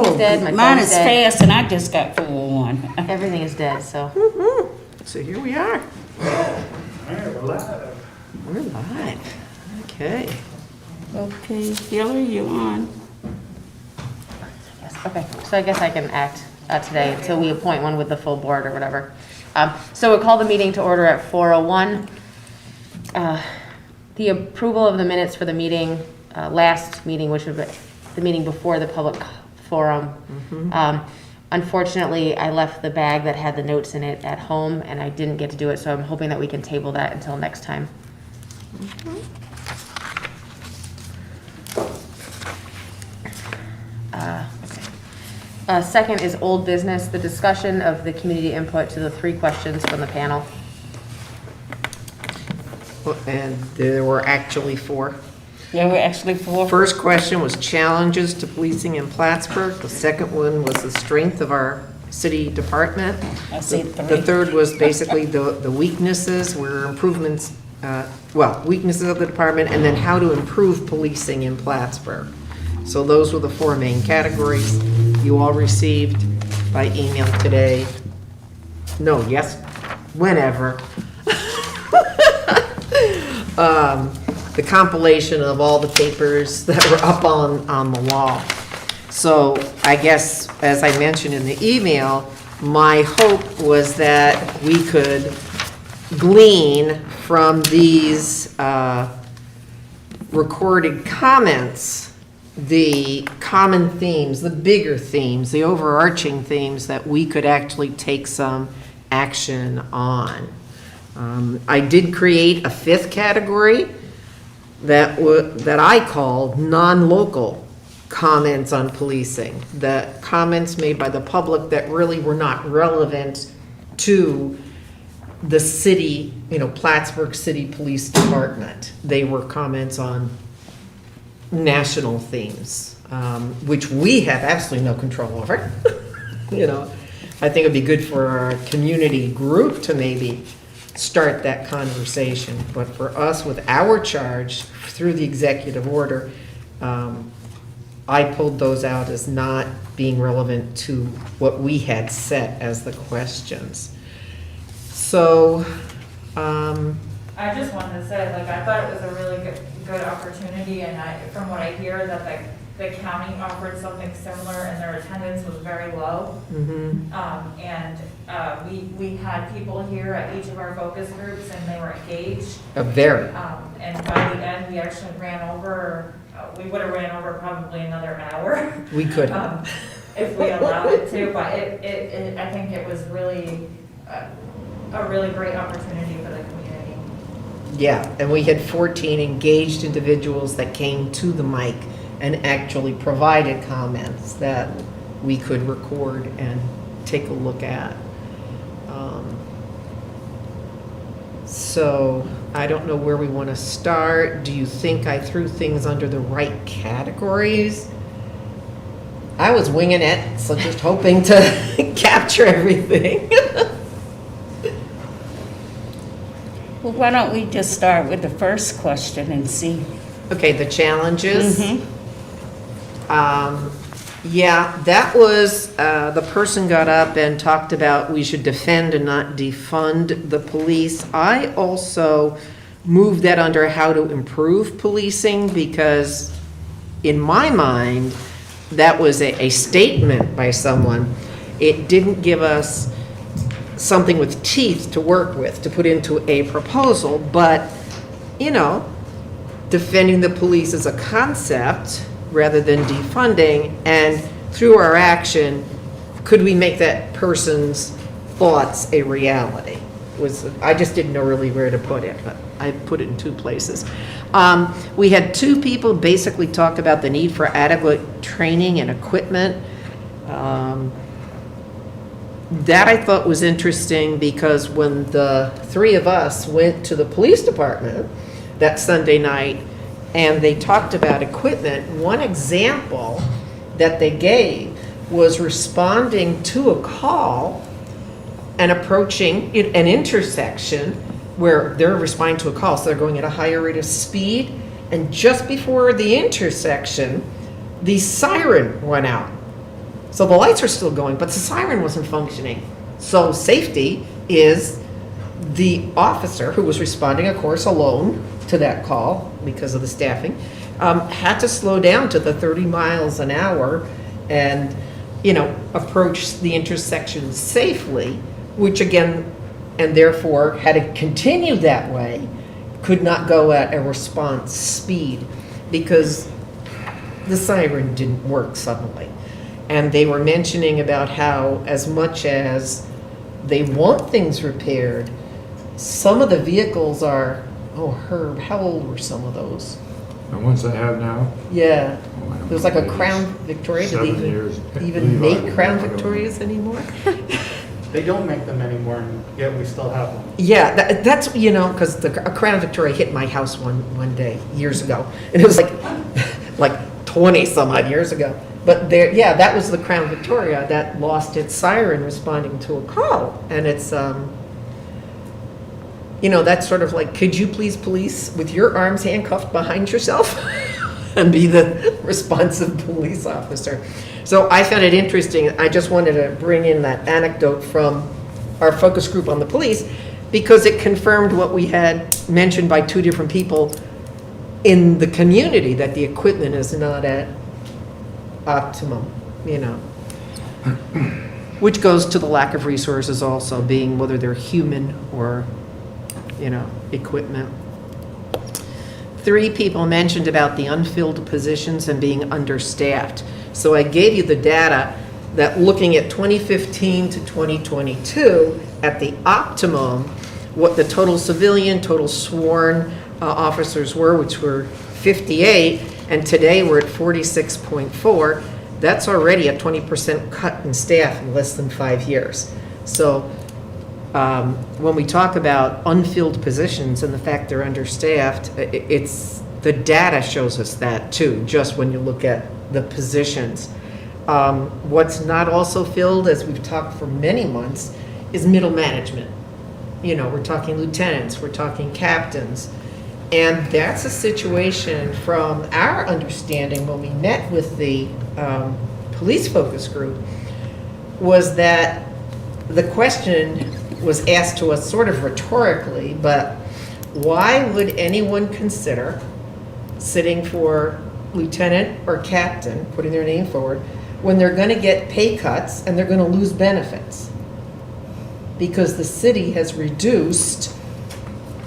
Everything's dead. My Mine phone's is dead. fast and I just got 401. Everything is dead, so. So here we are. Alright, we're live. We're live. Okay. Okay, Hillary, you on? Yes, okay, so I guess I can act today until we appoint one with the full board or whatever. So we'll call the meeting to order at 4:01. The approval of the minutes for the meeting, last meeting, which was the meeting before the public forum. Unfortunately, I left the bag that had the notes in it at home and I didn't get to do it, so I'm hoping that we can table that until next time. Second is old business, the discussion of the community input to the 3 questions from the panel. Well, and there were actually 4. Yeah, we're actually 4. First question was challenges to policing in Plattsburgh. The second one was the strength of our city department. I see The 3. third was basically the weaknesses, were improvements, weaknesses of the department, and then how to improve policing in Plattsburgh. So those were the 4 main categories you all received by email today. No, yes, whenever. The compilation of all the papers that were up on the wall. So I guess, as I mentioned in the email, my hope was that we could glean from these recorded comments the common themes, the bigger themes, the overarching themes that we could actually take some action on. I did create a 5th category that I called non-local comments on policing, the comments made by the public that really were not relevant to the city, Plattsburgh City Police Department. They were comments on national themes, which we have absolutely no control over. I think it'd be good for our community group to maybe start that conversation. But for us, with our charge through the executive order, I pulled those out as not being relevant to what we had set as the questions. So, I just wanted to say, I thought it was a really good opportunity, and from what I hear, that the county offered something similar, and their attendance was very low. We had people here at each of our focus groups, and they were engaged. very. And by the end, we actually ran over, we would have ran over probably another hour. We could. If we allowed it to, but I think it was really a really great opportunity for the community. Yeah, and we had 14 engaged individuals that came to the mic and actually provided comments that we could record and take a look at. So I don't know where we want to start. Do you think I threw things under the right categories? I was winging it, so just hoping to capture everything. Well, why don't we just start with the first question and see? Okay, the challenges. Mhm. Yeah, that was, the person got up and talked about we should defend and not defund the police. I also moved that under how to improve policing, because in my mind, that was a statement by someone. It didn't give us something with teeth to work with, to put into a proposal, but, defending the police as a concept rather than defunding, and through our action, could we make that person's thoughts a reality? I just didn't know really where to put it, but I put it in 2 places. We had 2 people basically talk about the need for adequate training and equipment. That I thought was interesting, because when the 3 of us went to the police department that Sunday night and they talked about equipment, one example that they gave was responding to a call and approaching an intersection where they're responding to a call, so they're going at a higher rate of speed, and just before the intersection, the siren went out. So the lights are still going, but the siren wasn't functioning. So safety is the officer who was responding, of course, alone to that call because of the staffing, had to slow down to the 30 miles an hour and, approach the intersection safely, which again, and therefore had to continue that way, could not go at a response speed because the siren didn't work suddenly. And they were mentioning about how as much as they want things repaired, some of the vehicles are, oh Herb, how old were some of those? The ones I have now? Yeah, Oh, I don't there was like a know. Crown Victoria. Do they 7 years. even make Levi, Crown I don't know. Victorias anymore? They don't make them anymore, and yet we still have them. Yeah, that's, because a Crown Victoria hit my house one day, years ago. And it was like 20 some odd years ago. But that was the Crown Victoria that lost its siren responding to a call. And it's, that's sort of like, could you please police with your arms handcuffed behind yourself and be the responsive police officer? So I found it interesting. I just wanted to bring in that anecdote from our focus group on the police because it confirmed what we had mentioned by two different people in the community, that the equipment is not at optimum, which goes to the lack of resources also, being whether they're human or, equipment. 3 people mentioned about the unfilled positions and being understaffed. So I gave you the data that looking at 2015 to 2022, at the optimum, what the total civilian, total sworn officers were, which were 58, and today we're at 46.4. That's already a 20% cut in staff in less than 5 years. So when we talk about unfilled positions and the fact they're understaffed, it's the data shows us that too, just when you look at the positions. What's not also filled, as we've talked for many months, is middle management. We're talking lieutenants, we're talking captains. And that's a situation from our understanding when we met with the police focus group, was that the question was asked to us sort of rhetorically, but why would anyone consider sitting for lieutenant or captain, putting their name forward, when they're going to get pay cuts and they're going to lose benefits? Because the city has reduced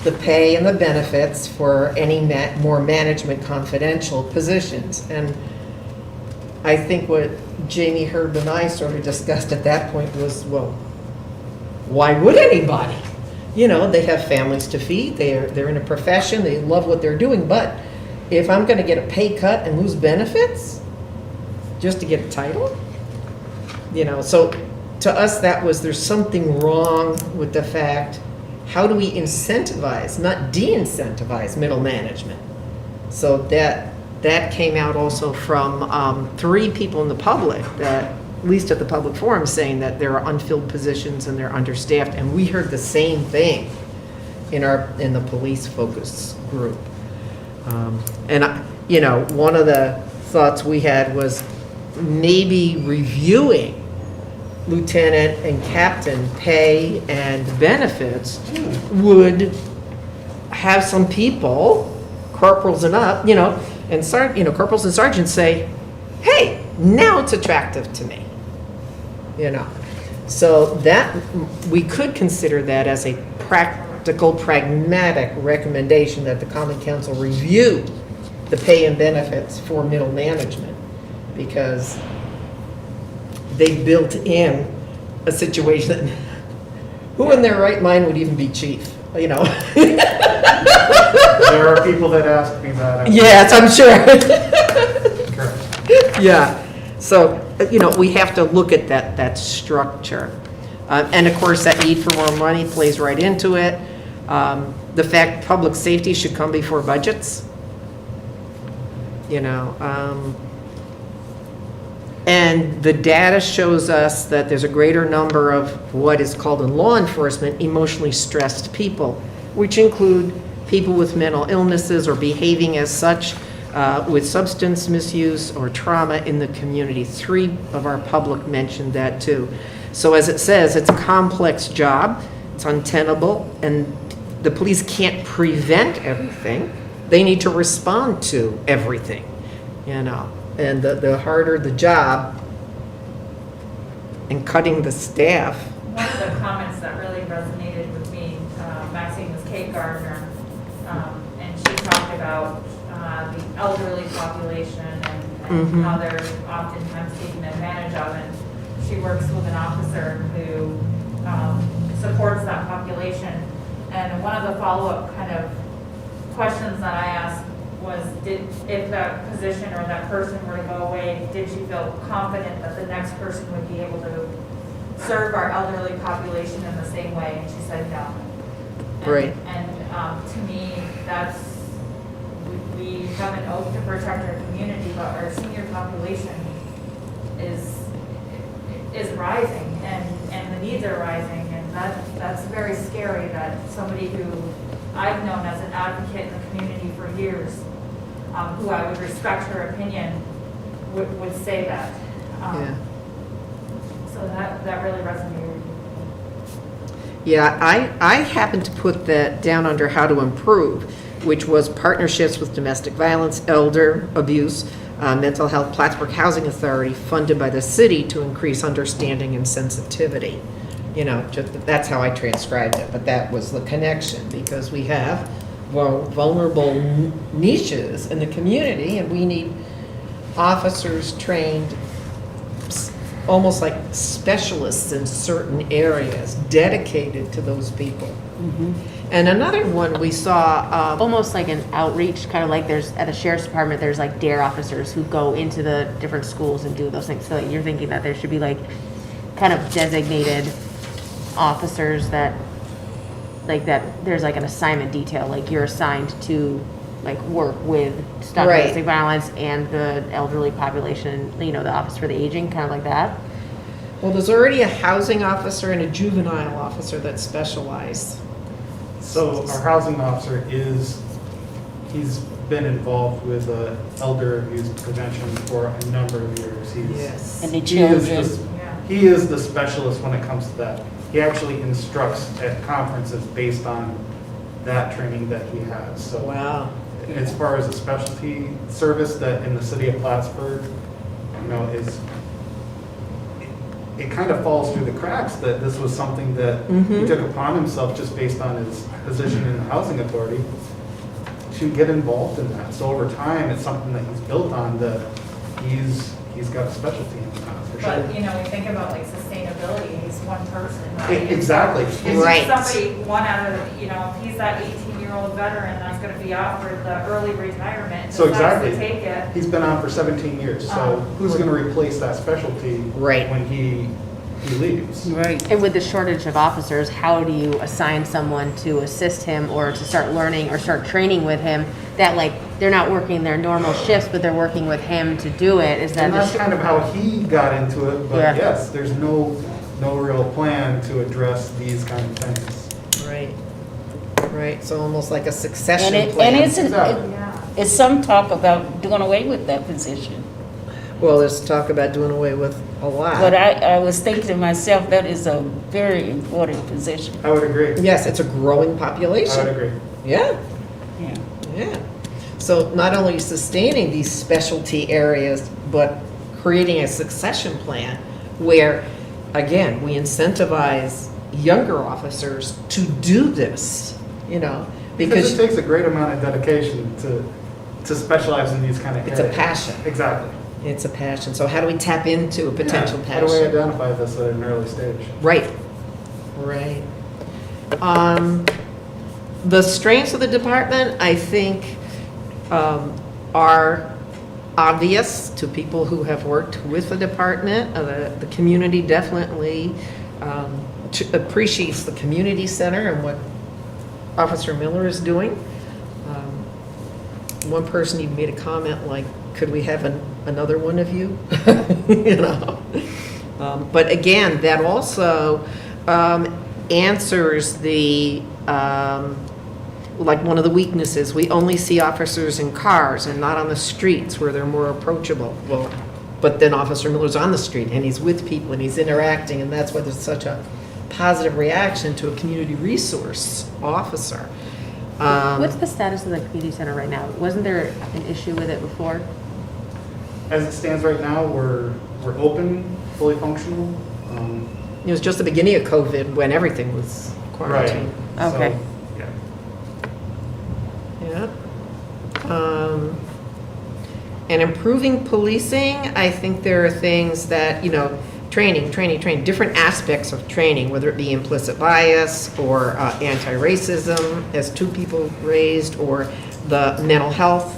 the pay and the benefits for any more management confidential positions. And I think what Jamie, Herb, and I sort of discussed at that point was, well, why would anybody? They have families to feed, they're in a profession, they love what they're doing, but if I'm going to get a pay cut and lose benefits just to get a title, so to us there's something wrong with the fact, how do we incentivize, not de-incentivize middle management? So that came out also from 3 people in the public, that at least at the public forum, saying that there are unfilled positions and they're understaffed, and we heard the same thing in the police focus group. And one of the thoughts we had was maybe reviewing lieutenant and captain pay and benefits would have some people, corporals and up, and corporals and sergeants say, hey, now it's attractive to me, So that, we could consider that as a practical, pragmatic recommendation that the Common Council review the pay and benefits for middle management, because they built in a situation that who in their right mind would even be chief, There are people that ask me that. Yes, I'm sure. Correct. Yeah, so, we have to look at that structure. And of course, that need for more money plays right into it. The fact public safety should come before budgets. And the data shows us that there's a greater number of what is called in law enforcement emotionally stressed people, which include people with mental illnesses or behaving as such, with substance misuse or trauma in the community. 3 of our public mentioned that too. So as it says, it's a complex job, it's untenable, and the police can't prevent everything. They need to respond to everything, you know. And the harder the job and cutting the staff. One of the comments that really resonated with me, Maxine was Kate Gardner, and she talked about the elderly population and how they're oftentimes taken advantage of. And she works with an officer who supports that population. And one of the follow-up kind of questions that I asked was, if that position or that person were to go away, did she feel confident that the next person would be able to serve our elderly population in the same way? And she said no. Right. And to me, we have an oath to protect our community, but our senior population is rising, and the needs are rising, and that's very scary that somebody who I've known as an advocate in the community for years, who I would respect her opinion, would say that. Yeah. So that really resonated with me. Yeah, I happened to put that down under how to improve, which was partnerships with domestic violence, elder abuse, mental health, Plattsburgh Housing Authority, funded by the city to increase understanding and sensitivity. You know, that's how I transcribed it, but that was the connection, because we have vulnerable niches in the community, and we need officers trained almost like specialists in certain areas, dedicated to those people. And another one we saw, Almost like an outreach, kind of like there's, at the sheriff's department, there's like DARE officers who go into the different schools and do those things. So you're thinking that there should be like kind of designated officers that, like that, there's like an assignment detail, like you're assigned to like work with stop Right. domestic violence and the elderly population, you know, the office for the aging, kind of like that. well, there's already a housing officer and a juvenile officer that specialize. So our housing officer he's been involved with elder abuse prevention for a number of years. Yes. And the He is children. He is the specialist when it comes to that. He actually instructs at conferences based on that training that he has. So Wow. as far as a specialty service that in the city of Plattsburgh, you know, it kind of falls through the cracks that this was something that he took upon himself just based on his position in the housing authority to get involved in that. So over time, it's something that he's built on, that he's got a specialty in that, for sure. But, you know, we think about like sustainability, he's one person, right? Exactly. If Right. somebody, one out of, you know, if he's that 18-year-old veteran that's gonna be offered the early retirement, So decides to exactly. take it. He's been on for 17 years, so who's going to replace that specialty Right. when he leaves? Right. And with the shortage of officers, how do you assign someone to assist him or to start learning or start training with him that like they're not working their normal shifts, but they're working with him to do it? Is that And the that's kind of how he got into it, but Yeah. yes, there's no real plan to address these kind of things. Right. Right. So almost like a succession And plan. isn't, Exactly. Yeah. it's some talk about doing away with that position. Well, there's talk about doing away with a lot. But I was thinking to myself, that is a very important position. I would agree. Yes, it's a growing I population. would agree. Yeah. Yeah. Yeah. So not only sustaining these specialty areas, but creating a succession plan where, again, we incentivize younger officers to do this, you know, Because because it takes a great amount of dedication to specialize in these kind of it's areas. a passion. Exactly. It's a passion. So how do we tap into a potential Yeah. How do we passion? identify this at an early stage? Right, right. The strengths of the department, I think, are obvious to people who have worked with the department. The community definitely appreciates the community center and what Officer Miller is doing. One person even made a comment like, could we have another one of you? You know. But again, that also answers the like one of the weaknesses, we only see officers in cars and not on the streets where they're more approachable. Well, but then Officer Miller's on the street and he's with people and he's interacting, and that's why there's such a positive reaction to a community resource officer. What's the status of the community center right now? Wasn't there an issue with it before? As it stands right now, we're open, fully functional. It was just the beginning of COVID when everything was quarantined. Right. Okay. So, yeah. Yeah. And improving policing, I think there are things that, training, different aspects of training, whether it be implicit bias or anti-racism, as two people raised, or the mental health,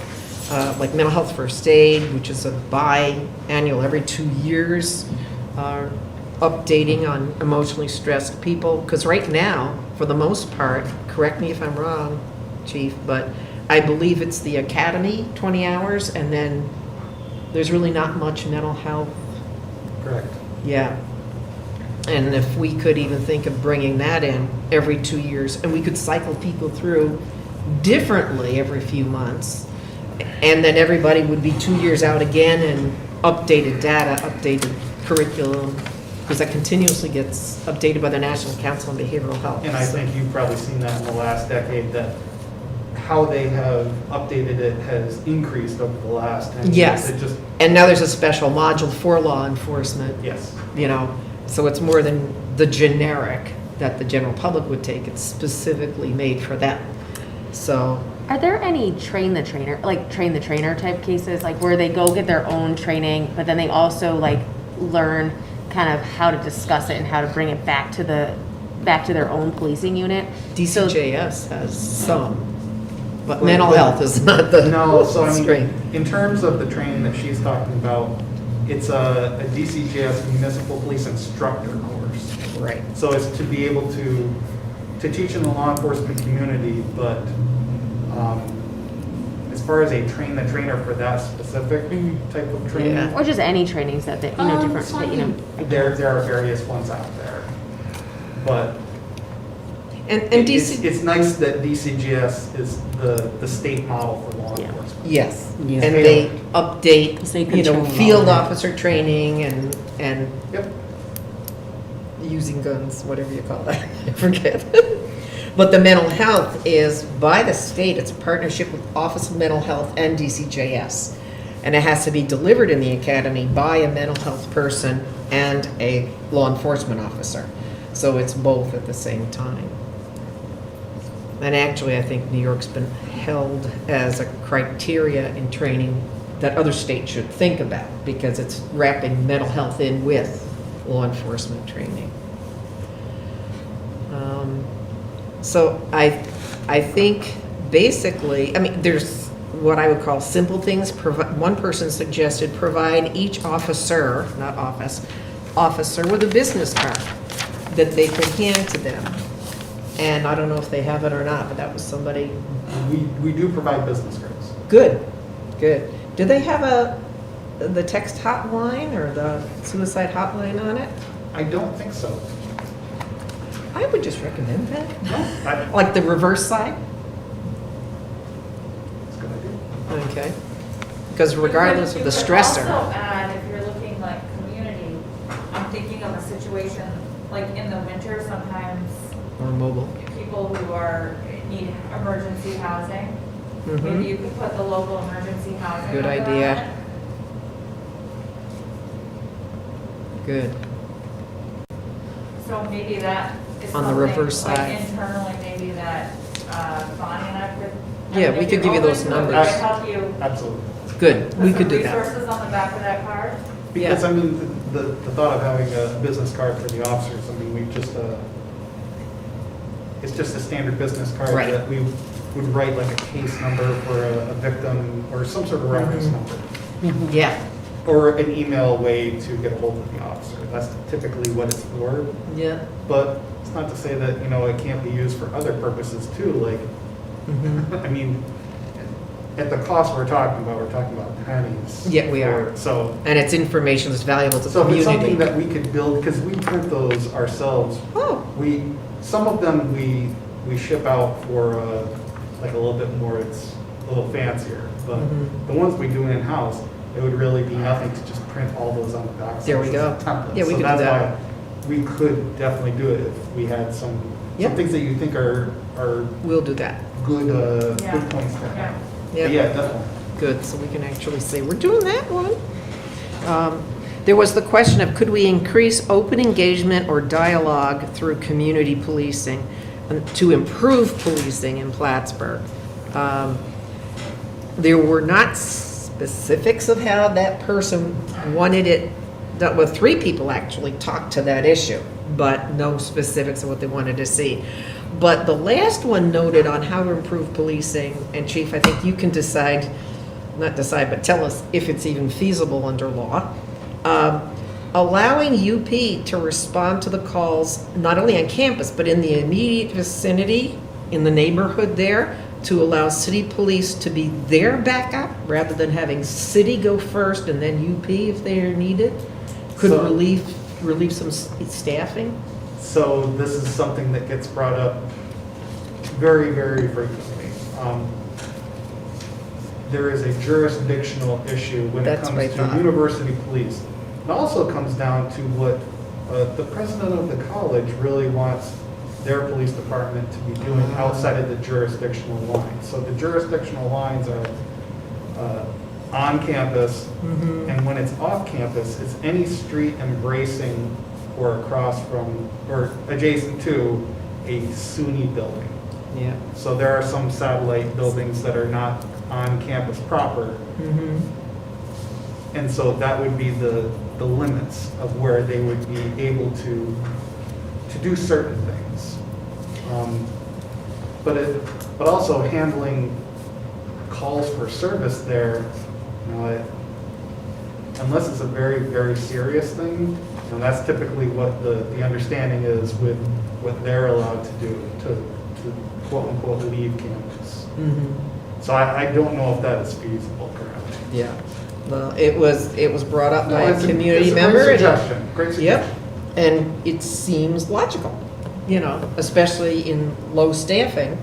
like mental health first aid, which is a biannual, every 2 years, updating on emotionally stressed people. Because right now, for the most part, correct me if I'm wrong, Chief, but I believe it's the academy, 20 hours, and then there's really not much mental health. Correct. Yeah. And if we could even think of bringing that in every 2 years, and we could cycle people through differently every few months, and then everybody would be 2 years out again, and updated data, updated curriculum, because that continuously gets updated by the National Council on Behavioral Health. And I think you've probably seen that in the last decade, that how they have updated it has increased over the last 10 years. Yes. It just, And now there's a special module for law enforcement, yes. so it's more than the generic that the general public would take. It's specifically made for them. So, Are there any train the trainer type cases, like where they go get their own training, but then they also like learn kind of how to discuss it and how to bring it back to their own policing unit? DCJS has some, but mental health is not the No, so I strength. mean, in terms of the training that she's talking about, it's a DCJS municipal police instructor course. Right. So it's to be able to teach in the law enforcement community, but as far as a train the trainer for that specific type of training, Yeah. Or just any trainings that they, different, so I that, mean, there are various ones out there. But And it's DC, nice that DCGS is the state model for law Yeah. enforcement. yes, Yeah. and they update, So you can train all field that. officer training and Yep. using guns, whatever you call that, I forget. But the mental health is by the state, it's a partnership with Office of Mental Health and DCJS. And it has to be delivered in the academy by a mental health person and a law enforcement officer. So it's both at the same time. And actually, I think New York's been held as a criteria in training that other states should think about, because it's wrapping mental health in with law enforcement training. So I think basically, there's what I would call simple things. One person suggested provide each officer, not officer with a business card that they could hand to them. And I don't know if they have it or not, but that was somebody. We do provide business cards. Good. Do they have the text hotline or the suicide hotline on it? I don't think so. I would just recommend that. I- Like the reverse side? It's a good idea. Okay. Because regardless of the You could stressor. also add, if you're looking like community, I'm thinking of a situation, like in the winter, sometimes Or mobile. people who need emergency housing, maybe Mhm. you could put the local emergency housing. Good number on idea. it. Good. So maybe that is On the something, reverse like side. internally, maybe that Bonnie and I could. Yeah, I mean, we if could you're give you those open to it, numbers. Would it help you Absolutely. Good. We put could some do that. resources on the back of that card? Because, I mean, the thought of having a business card for the officers, I mean, it's just a standard business card Right. that we would write like a case number for a victim or some sort of reference Mm-hmm. number. Yeah. Or an email way to get a hold of the officer. That's typically what it's for. Yeah. But it's not to say that, it can't be used for other purposes too, like, Mhm. I mean, at the cost we're talking about pennies. Yeah, we are. So, And it's information that's valuable to the so if it's something community. that we could build, because we print those ourselves, Oh, some of them we ship out for like a little bit more, it's a little fancier. But Mhm. the ones we do in-house, it would really be nothing to just print all those on the back. There we as go. a template. Yeah, we So could do that's that. why we could definitely do it if we had some Yep. things that you think are We'll do that. good, Yeah. good points to Yeah. have. Yeah. But yeah, definitely. Good, so we can actually say, we're doing that one. There was the question of, could we increase open engagement or dialogue through community policing to improve policing in Plattsburgh? There were not specifics of how that person wanted it, well, 3 people actually talked to that issue, but no specifics of what they wanted to see. But the last one noted on how to improve policing, and Chief, I think you can decide, not decide, but tell us if it's even feasible under law. Allowing UP to respond to the calls, not only on campus, but in the immediate vicinity, in the neighborhood there, to allow city police to be their backup, rather than having city go first and then UP if they are needed, could So- relieve some staffing. So this is something that gets brought up very, very frequently. There is a jurisdictional issue when it That's comes what I to thought. university police. It also comes down to what the president of the college really wants their police department to be doing outside of the jurisdictional lines. So the jurisdictional lines are on campus, and when it's off campus, it's any street embracing or across from, or adjacent to a SUNY building. Yeah. So there are some satellite buildings that are not on campus proper, and so that would be the limits of where they would be able to do certain things. But also handling calls for service there, you know, unless it's a very, very serious thing, and that's typically what the understanding is with what they're allowed to do, to quote unquote leave campus. So I don't know if that is feasible currently. Yeah. Well, it was brought up by No, a it's community it's member. Great and- suggestion, great Yep, suggestion. and it seems logical, especially in low staffing.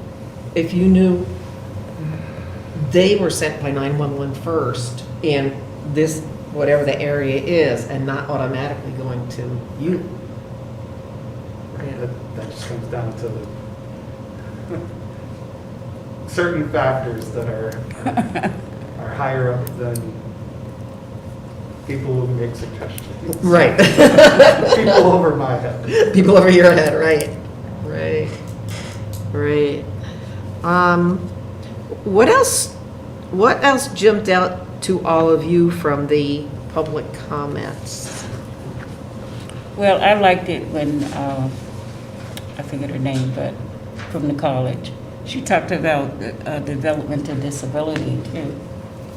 If you knew they were sent by 911 first, and this, whatever the area is, and not automatically going to you. That just comes down to certain factors that are higher up than people who make suggestions. Right. People over my head. People over your head, right, right, right. What else jumped out to all of you from the public comments? Well, I liked it when, I forget her name, but from the college. She talked about developmental disability too.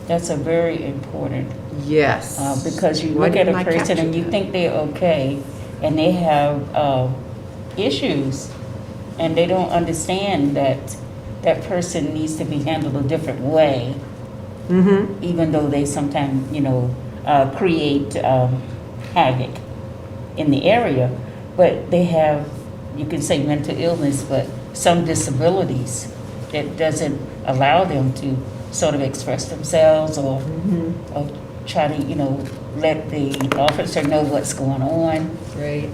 That's a very important, Yes. because you Why look at a didn't I person capture and you that? think they're okay, and they have issues, and they don't understand that that person needs to be handled a different way, Mm-hmm, even though they sometimes, create havoc in the area. But they have, you can say mental illness, but some disabilities that doesn't allow them to sort of express themselves or try to, let the officer know what's going on. right.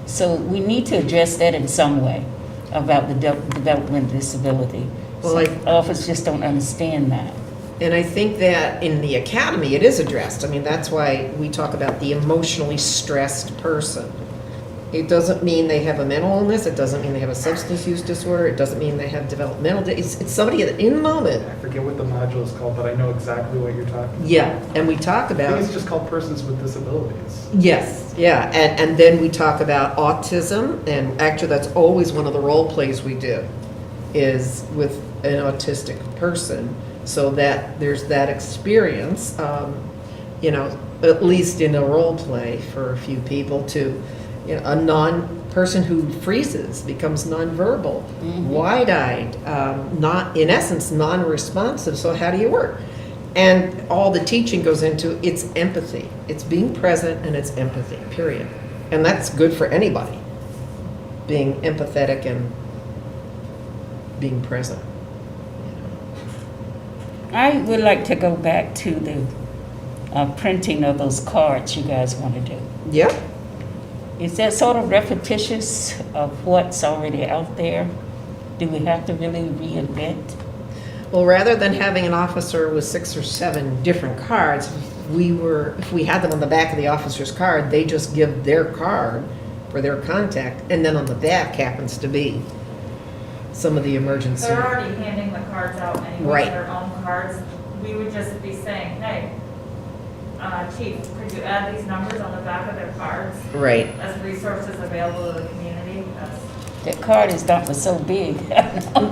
So we need to address that in some way about the development of disability. Well, Some officers just don't understand that. And I think that in the academy, it is addressed. I mean, that's why we talk about the emotionally stressed person. It doesn't mean they have a mental illness, it doesn't mean they have a substance use disorder, it doesn't mean they have developmental, it's somebody that in the moment. I forget what the module is called, but I know exactly what you're talking about. Yeah, and we talk I think about, it's just called persons with disabilities. yes, yeah, and then we talk about autism, and actually that's always one of the role plays we do, is with an autistic person, so that there's that experience, at least in a role play for a few people to, a person who freezes, becomes nonverbal, wide-eyed, not, in essence, non-responsive, so how do you work? And all the teaching goes into, it's empathy. It's being present and it's empathy, period. And that's good for anybody, being empathetic and being present. I would like to go back to the printing of those cards you guys want to do. Yep. Is that sort of repetitious of what's already out there? Do we have to really reinvent? Well, rather than having an officer with 6 or 7 different cards, if we had them on the back of the officer's card, they just give their card for their contact, and then on the back happens to be some of the emergency. They're already handing the cards out anyway, Right. their own cards. We would just be saying, hey, chief, could you add these numbers on the back of their cards Right. as resources available to the community? That's, That card is not so big.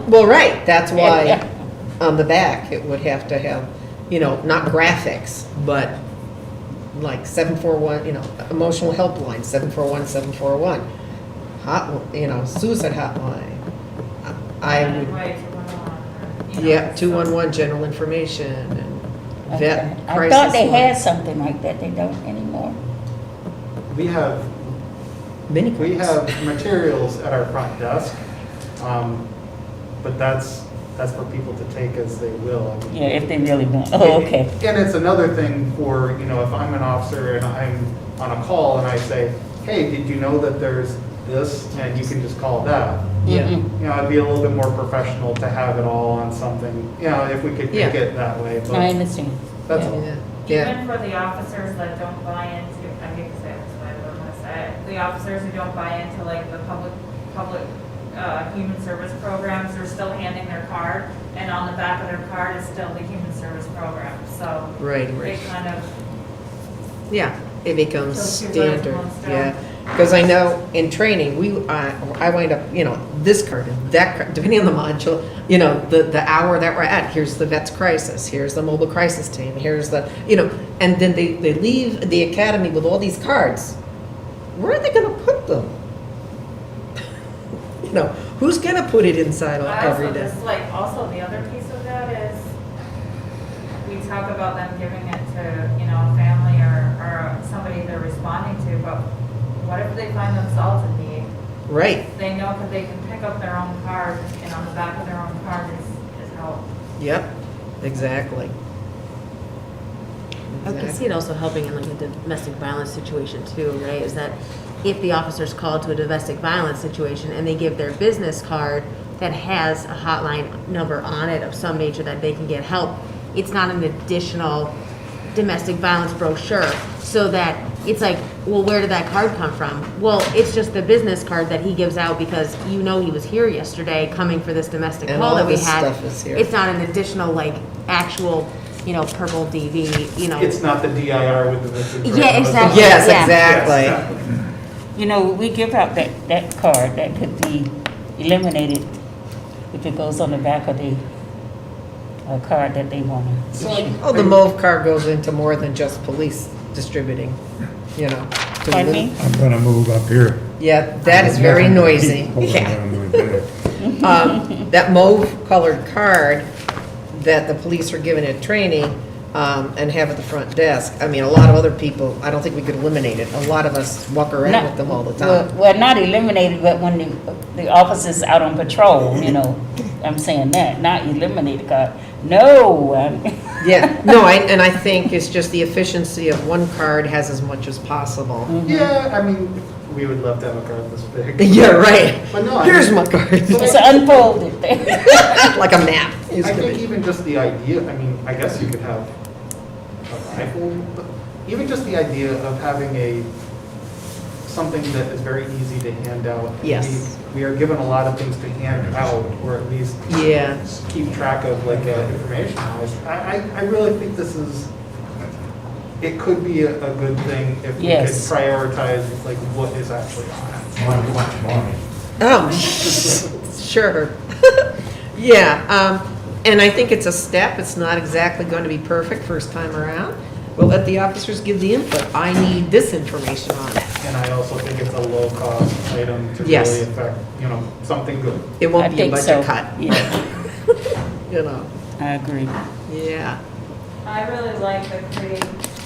Well, right, that's why Yeah. on the back, it would have to have, not graphics, but like 741, emotional helpline, 741. Suicide hotline. I would, way to run on, or, yeah, so- 211, general information, and vet Okay. I crisis thought they had line. something like that. They don't anymore. We have Many We cards. have materials at our front desk, but that's for people to take as they will. I mean, Yeah, if they really want. Oh, okay. And it's another thing for, if I'm an officer and I'm on a call and I say, hey, did you know that there's this? And you can just call that. Yeah. Mhm. It'd be a little bit more professional to have it all on something, if we could make Yeah. it that way, I but understand. that's Yeah. all. Yeah. Even for the officers that don't buy into, I hate to say it this way, but I'm gonna say it, the officers who don't buy into like the public, human service programs, they're still handing their card, and on the back of their card is still the human service program, so Right, they right. kind of, Yeah, it becomes Those two birds, standard, one stone. yeah. Because I know in training, I wind up, this card and that card, depending on the module, the hour that we're at, here's the vet's crisis, here's the mobile crisis team, here's the, and then they leave the academy with all these cards. Where are they gonna put them? Who's gonna put it inside I every also day? just like, also the other piece of that is, we talk about them giving it to, a family or somebody they're responding to, but what if they find themselves in need? Right, They know that they can pick up their own card, and on the back of their own card is help. yep, exactly. I can see it also helping in like a domestic violence situation too, right? Is that if the officer's called to a domestic violence situation and they give their business card that has a hotline number on it of some nature that they can get help, it's not an additional domestic violence brochure. So that it's like, well, where did that card come from? Well, it's just the business card that he gives out because he was here yesterday coming for this domestic And call all that we this had. stuff is here. It's not an additional like actual, purple DV, It's not the DIR with the victim. Yeah, exactly. Yes, Yeah. exactly. We give out that card that could be eliminated if it goes on the back of the card that they want to issue. Oh, the MOVE card goes into more than just police distributing, to Pardon me? I'm gonna move up here. Yeah, that is very noisy. Hold on, Yeah. I'm gonna move there. That MOVE colored card that the police are given at training, and have at the front desk, a lot of other people, I don't think we could eliminate it. A lot of us walk around with them all the time. Well, not eliminated, but when the officer's out on patrol, I'm saying that, not eliminated, card. No, Yeah, no, and I think it's just the efficiency of one card has as much as possible. Yeah, we would love to have a card this big. Yeah, right. But no, Here's my card. it's unfolded. Like a map. I think even just the idea, I guess you could have a rifle, but even just the idea of having something that is very easy to hand out. Yes. We are given a lot of things to hand out, or at least Yeah, keep track of, information. I really think it could be a good thing if we could Yes. prioritize, what is actually on it. Money. oh, sure. Yeah, and I think it's a step, it's not exactly going to be perfect first time around. We'll let the officers give the input, I need this information on it. And I also think it's a low-cost item to Yes. really affect, something good. It I won't be a think so. budget cut, Yeah, I agree. yeah. I really like the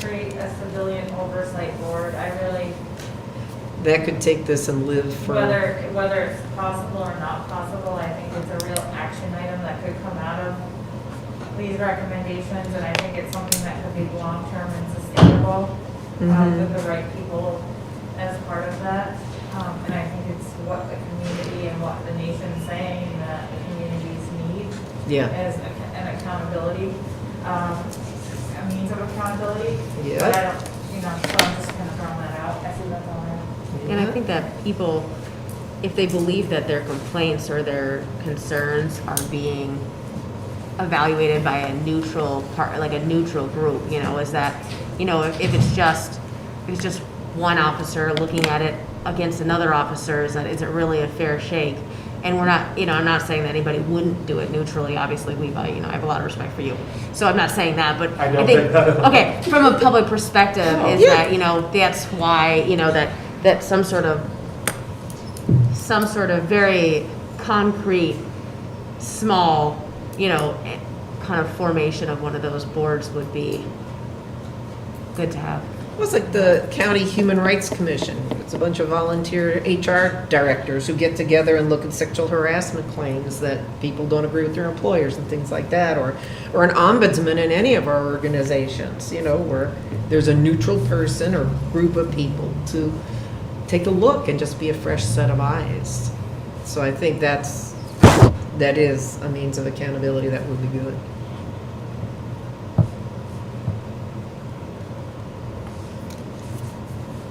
create a civilian oversight board. I really, That could take this and live for, whether it's possible or not possible, I think it's a real action item that could come out of these recommendations, and I think it's something that could be long-term and sustainable, with the right people as part of that. And I think it's what the community and what the nation's saying that the communities need Yeah. as an accountability, a means of accountability. Yeah. But I don't, so I'm just kind of throwing that out. I think that's all I have. And I think that people, if they believe that their complaints or their concerns are being evaluated by a neutral part, like a neutral group, is that, if it's just one officer looking at it against another officer, is it really a fair shake? And we're not, I'm not saying that anybody wouldn't do it neutrally. Obviously, Levi, I have a lot of respect for you. So I'm not saying that, but I don't think, think that at all. okay, from a public perspective, is that, that's why, that some sort of very concrete, small, kind of formation of one of those boards would be good to have. It was like the County Human Rights Commission. It's a bunch of volunteer HR directors who get together and look at sexual harassment claims that people don't agree with their employers and things like that, or an ombudsman in any of our organizations, where there's a neutral person or group of people to take a look and just be a fresh set of eyes. So I think that is a means of accountability that would be good.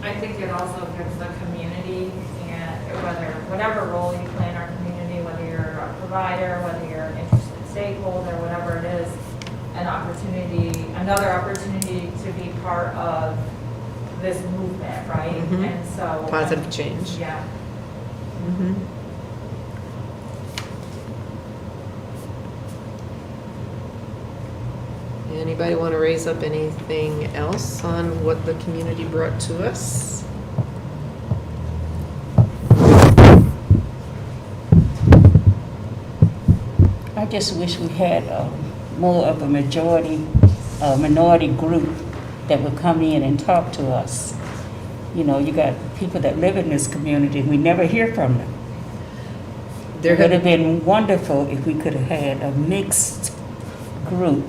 I think it also gives the community, and whatever role you play in our community, whether you're a provider, whether you're an interested stakeholder, whatever it is, another opportunity to be part of this movement, right? Mhm. And so. Positive change. Yeah. Mhm. Anybody want to raise up anything else on what the community brought to us? I just wish we had more of a minority group that would come in and talk to us. You got people that live in this community, we never hear from them. There It would have had, been wonderful if we could have had a mixed group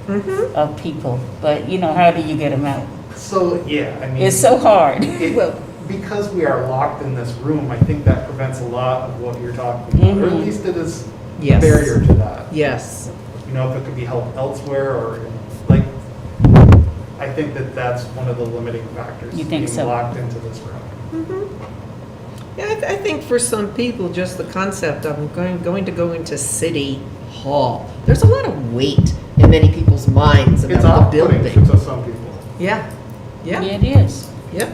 of people, but how do you get them out? So, yeah, I mean. It's so hard. Because we are locked in this room, I think that prevents a lot of what you're talking about, or at least it is a Yes. barrier to that. yes. If it could be held elsewhere, or, I think that's one of the limiting factors. You think so? Being locked into this room. Yeah, I think for some people, just the concept of going to go into City Hall, there's a lot of weight in many people's minds It's about the off-putting building. to some people. Yeah, Yeah, yeah, it is. yeah,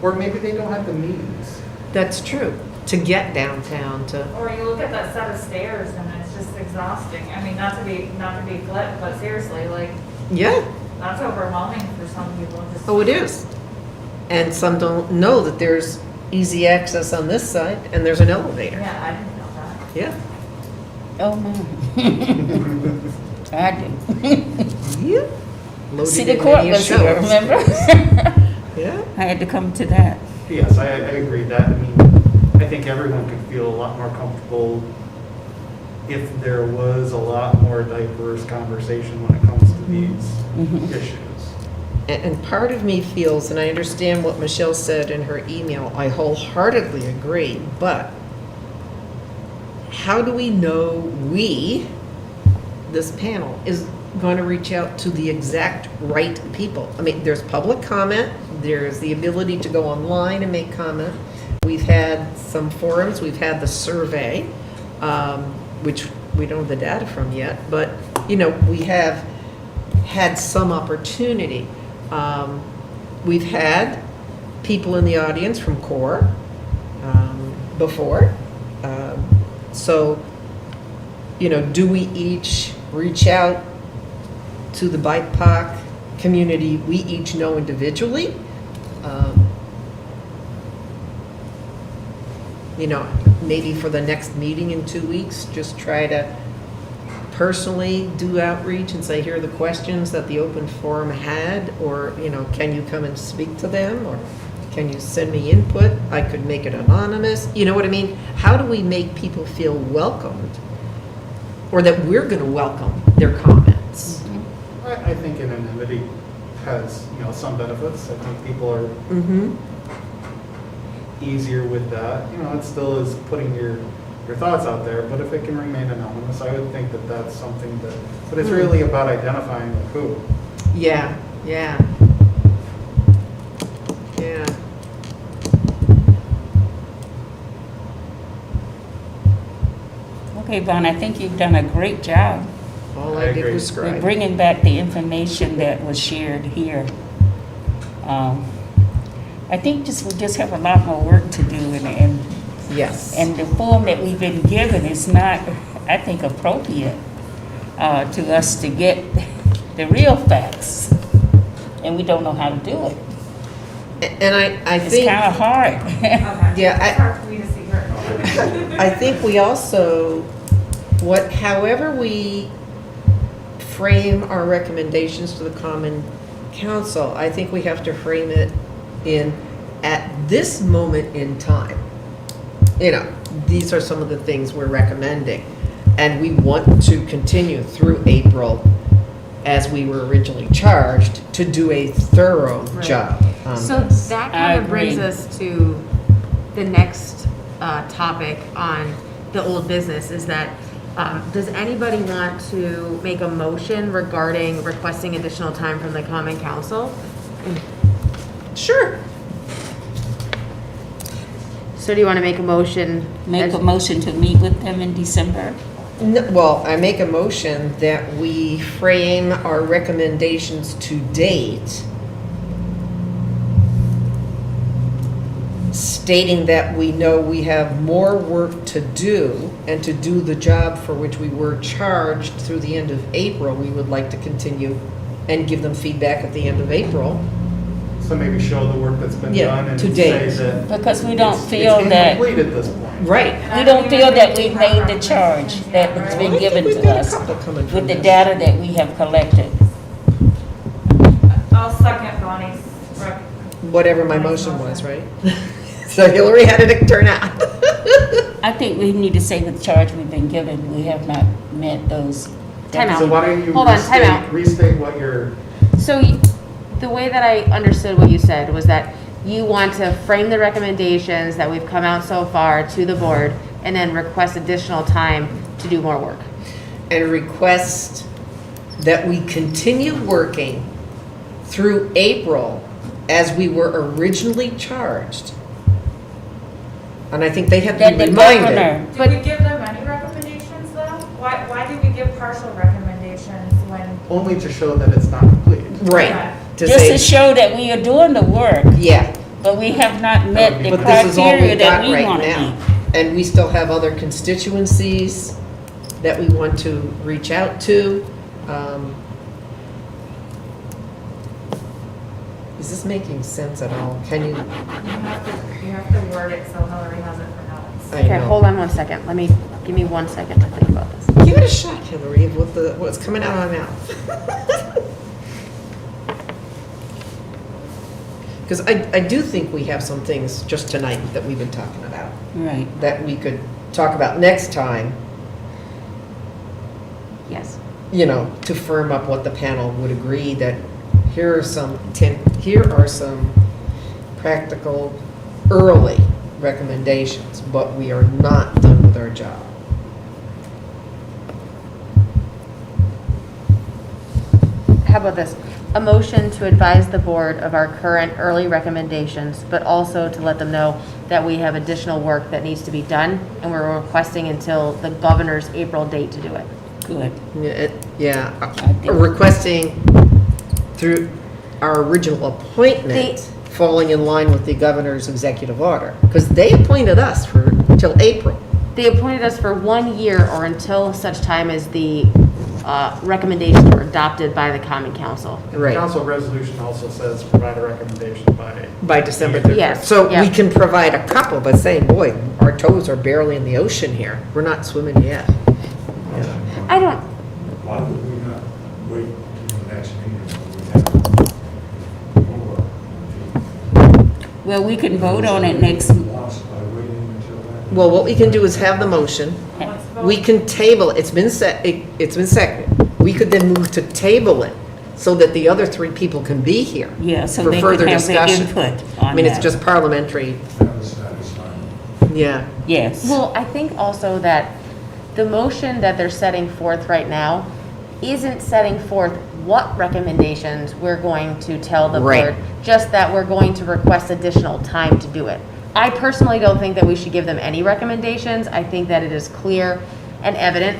Or maybe they don't have the means. that's true. To get downtown, to, Or you look at that set of stairs and it's just exhausting. I mean, not to be flip, but seriously, yeah, that's overwhelming for some people. Just oh, it is. And some don't know that there's easy access on this side and there's an elevator. Yeah, I didn't know that. Yeah. Oh, no. I do. Yeah. Loaded City in Court many a was here, show. remember? Yeah. I had to come to that. Yes, I agree that. I think everyone could feel a lot more comfortable if there was a lot more diverse conversation when it comes to these issues. And part of me feels, and I understand what Michelle said in her email, I wholeheartedly agree, but how do we know this panel, is going to reach out to the exact right people? I mean, there's public comment, there's the ability to go online and make comment. We've had some forums, we've had the survey, which we don't have the data from yet, but, we have had some opportunity. We've had people in the audience from CORE before. So, do we each reach out to the BIPOC community we each know individually? Maybe for the next meeting in 2 weeks, just try to personally do outreach and say, here are the questions that the open forum had, or, can you come and speak to them, or can you send me input? I could make it anonymous. You know what I mean? How do we make people feel welcomed, or that we're going to welcome their comments. I think anonymity has, some benefits. I think people are Mm-hmm. easier with that. It still is putting your thoughts out there, but if it can remain anonymous, I would think that that's something that, but it's really about identifying like who. Yeah, yeah. Yeah. Okay, Vaughn, I think you've done a great job All I I did agree. was with scribe. bringing back the information that was shared here. I think we just have a lot more work to do, Yes. and the form that we've been given is not, I think, appropriate to us to get the real facts, and we don't know how to do it. And I It's think, kind of hard. Okay. Yeah, It's hard for me to see her. I think we also, however we frame our recommendations to the Common Council, I think we have to frame it at this moment in time. These are some of the things we're recommending. And we want to continue through April, as we were originally charged, to do a thorough Right. job on So this. that I kind of brings agree. us to the next topic on the old business, is that, does anybody want to make a motion regarding requesting additional time from the Common Council? Sure. So do you want to make a motion? Make a motion to meet with them in December. Well, I make a motion that we frame our recommendations to date, stating that we know we have more work to do, and to do the job for which we were charged through the end of April, we would like to continue and give them feedback at the end of April. So maybe show the work that's been Yeah, done and to say date. that. Because we don't it's- feel it's that, incomplete at this point. Right. we don't feel that we've made the charge that has been given We've to got a us couple coming from with the this. data that we have collected. I'll second Bonnie's rec. Whatever my motion was, right? So Hillary, how did it turn out? I think we need to say with the charge we've been given, we have not met those. Time out. So why don't you Hold on, time out. restate what your, So the way that I understood what you said was that you want to frame the recommendations that we've come out so far to the board, and then request additional time to do more work. And request that we continue working through April as we were originally charged. And I think they have to That be the reminded. governor, Did we give them any recommendations though? Why did we give partial recommendations when? only to show that it's not complete. Right. To just say, to show that we are doing the work, yeah, but we have not met the but this is all criteria we've that got we right want to now. meet. And we still have other constituencies that we want to reach out to. Is this making sense at all? Can you? You have to word it so Hillary has it pronounced. I Okay, know. hold on 1 second. Give me 1 second to think about this. Give it a shot, Hillary, of what's coming out of my mouth. Because I do think we have some things just tonight that we've been talking about, Right. that we could talk about next time, Yes. to firm up what the panel would agree, that here are some practical early recommendations, but we are not done with our job. How about this? A motion to advise the board of our current early recommendations, but also to let them know that we have additional work that needs to be done, and we're requesting until the governor's April date to do it. Good. Yeah, think- requesting through our original appointment, falling in line with the governor's executive order, because they appointed us till April. They appointed us for 1 year or until such time as the recommendations were adopted by the Common Council. And the Right. council resolution also says provide a recommendation By December 31st. Yes, So yeah. we can provide a couple, but saying, boy, our toes are barely in the ocean here. We're not swimming yet. I don't, Why would we not wait until the next meeting when we have more? Well, we can vote on it next, Lost by waiting until then? Well, what we can do is have the motion. Let's vote. We can table, it's been set, it's been seconded. we could then move to table it so that the other three people can be here. Yeah, so for they further could have their discussion. input I on mean, it's that. just parliamentary, That was satisfying. yeah. Yes. Well, I think also that the motion that they're setting forth right now isn't setting forth what recommendations we're going to tell the Right. board, just that we're going to request additional time to do it. I personally don't think that we should give them any recommendations. I think that it is clear and evident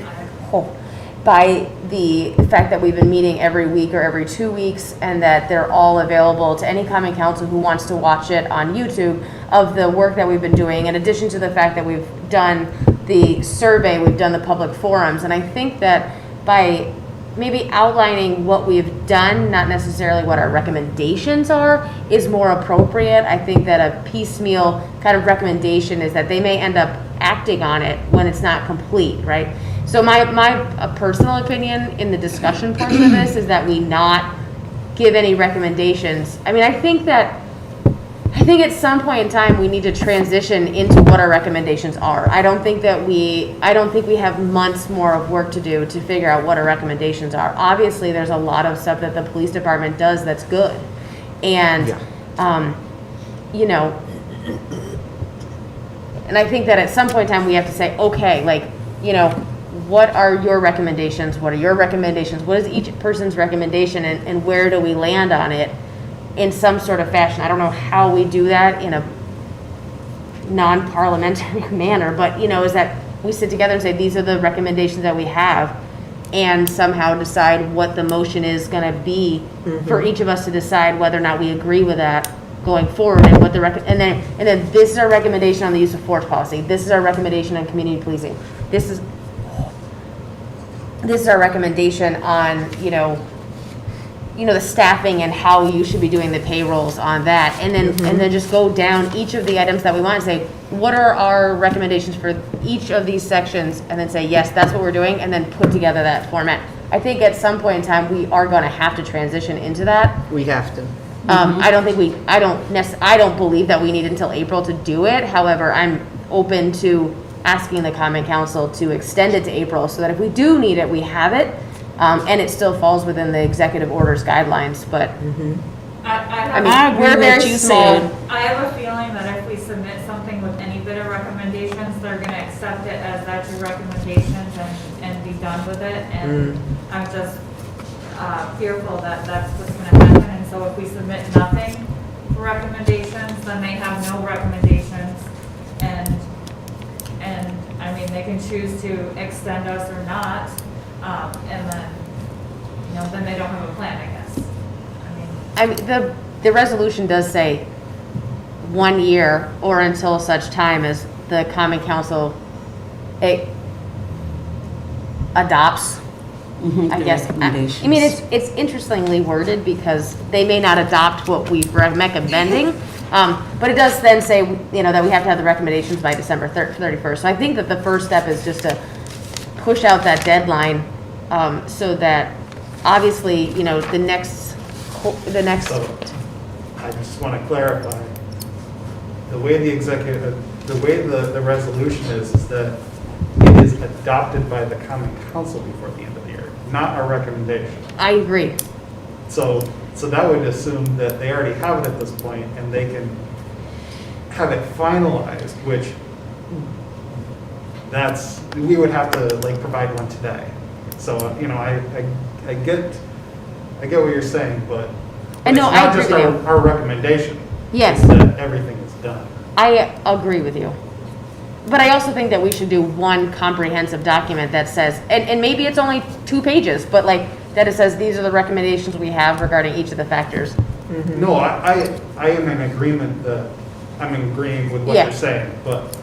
by the fact that we've been meeting every week or every 2 weeks, and that they're all available to any common council who wants to watch it on YouTube, of the work that we've been doing, in addition to the fact that we've done the survey, we've done the public forums. And I think that by maybe outlining what we've done, not necessarily what our recommendations are, is more appropriate. I think that a piecemeal kind of recommendation is that they may end up acting on it when it's not complete, right? So my personal opinion in the discussion portion of this is that we not give any recommendations. I mean, I think at some point in time, we need to transition into what our recommendations are. I don't think we have months more of work to do to figure out what our recommendations are. Obviously, there's a lot of stuff that the police department does that's good. And, you know, and I think that at some point in time, we have to say, okay, like, you know, what are your recommendations? What are your recommendations? What is each person's recommendation, and where do we land on it in some sort of fashion? I don't know how we do that in a non-parliamentary manner, but, you know, is that we sit together and say, these are the recommendations that we have, and somehow decide what the motion is going to be for each of us to decide whether or not we agree with that going forward, and what the and then this is our recommendation on the use of force policy. This is our recommendation on community policing. This is our recommendation on, you know, the staffing and how you should be doing the payrolls on that. And then just go down each of the items that we want and say, what are our recommendations for each of these sections? And then say, yes, that's what we're doing, and then put together that format. I think at some point in time, we are going to have to transition into that. We have to. I don't believe that we need until April to do it. However, I'm open to asking the common council to extend it to April, so that if we do need it, we have it. And it still falls within the executive orders guidelines, but I I mean, have, we're agree very what you small. said. I have a feeling that if we submit something with any bit of recommendations, they're gonna accept it as that's your recommendations and be done with it. And I'm just fearful that that's what's gonna happen. And so if we submit nothing for recommendations, then they have no recommendations. And I mean, they can choose to extend us or not. And then, you know, then they don't have a plan, I guess. I mean, the resolution does say 1 year or until such time as the common council adopts, I the guess. I mean, it's interestingly worded, because they may not adopt what we've recommending, but it does then say, you know, that we have to have the recommendations by December 31st. So I think that the first step is just to push out that deadline, so that obviously, you know, the next. So, I just want to clarify, the way the resolution is that it is adopted by the common council before the end of the year, not our recommendation. I agree. So that would assume that they already have it at this point, and they can have it finalized, which we would have to like provide one today. So, you know, I get what you're saying, but I know, it's I not agree just with you. our recommendation. Yes. It's that everything is done. I agree with you. But I also think that we should do one comprehensive document that says, and maybe it's only 2 pages, but like, that it says, these are the recommendations we have regarding each of the factors. No, I am in agreement I'm agreeing with what Yeah. you're saying, but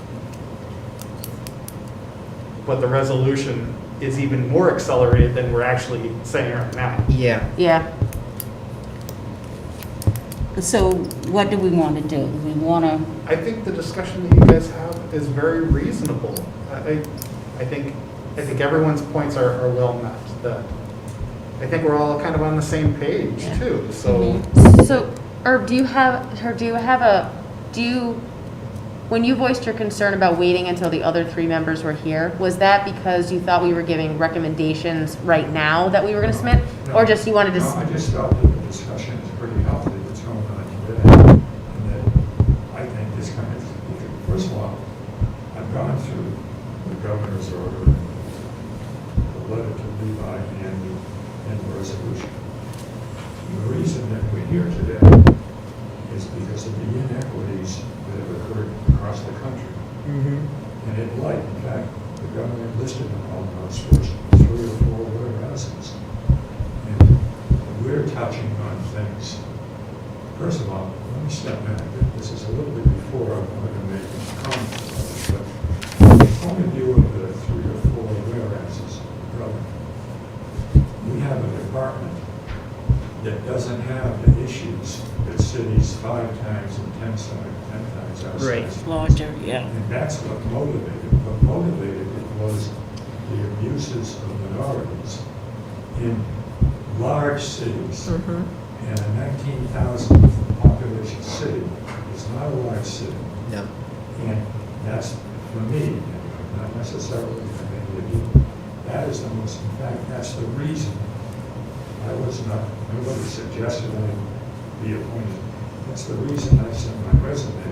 the resolution is even more accelerated than we're actually saying right now. Yeah. Yeah. So what do we want to do? We want to, I think the discussion that you guys have is very reasonable. I think everyone's points are well met. I think we're all kind of on the same page too. So So, Herb, do you when you voiced your concern about waiting until the other 3 members were here, was that because you thought we were giving recommendations right now that we were gonna submit? Or just you wanted to? No, I just felt that the discussion is pretty healthy that's going on today. And that I think this kind of, first of all, I've gone through the governor's order, the letter to Levi, and the resolution. The reason that we're here today is because of the inequities that have occurred across the country. And in light, in fact, the governor listed on those first 3 or 4 warehouses. And we're touching on things. First of all, let me step back. This is a little bit before I'm going to make a comment about it, but from the point of view of the 3 or 4 warehouses, we have a department that doesn't have the issues that cities 5 times and 10 times our size. Larger, yeah. And that's what motivated. What motivated it was the abuses of minorities in large cities. And a 19,000 population city is not a large city. No. And that's, for me, not necessarily for many of you, that is the most, in fact, that's the reason I was not, nobody suggested I be appointed. That's the reason I sent my resume in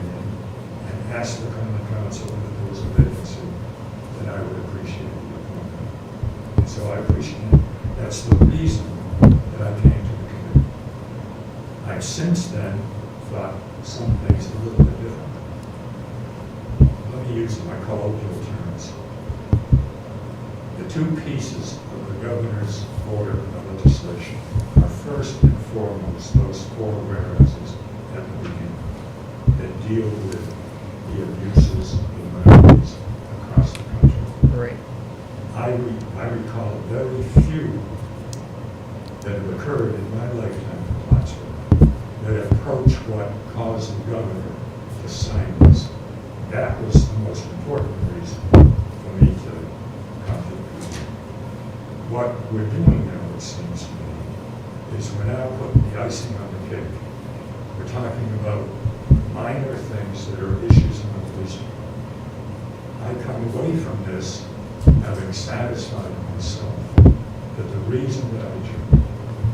and asked the common council if there was a vacancy that I would appreciate the appointment. And so I appreciate, that's the reason that I came to the committee. I've since then thought some things a little bit different. Let me use my colloquial terms. The 2 pieces of the governor's order of legislation are first and foremost those 4 warehouses at the beginning that deal with the abuses of minorities across the country. Right. I recall very few that have occurred in my lifetime in Plattsburgh that approach what caused the governor to sign this. That was the most important reason for me to come to the committee. What we're doing now, it seems to me, is we're now putting the icing on the cake. We're talking about minor things that are issues in the police department. I come away from this having satisfied myself that the reason that I joined,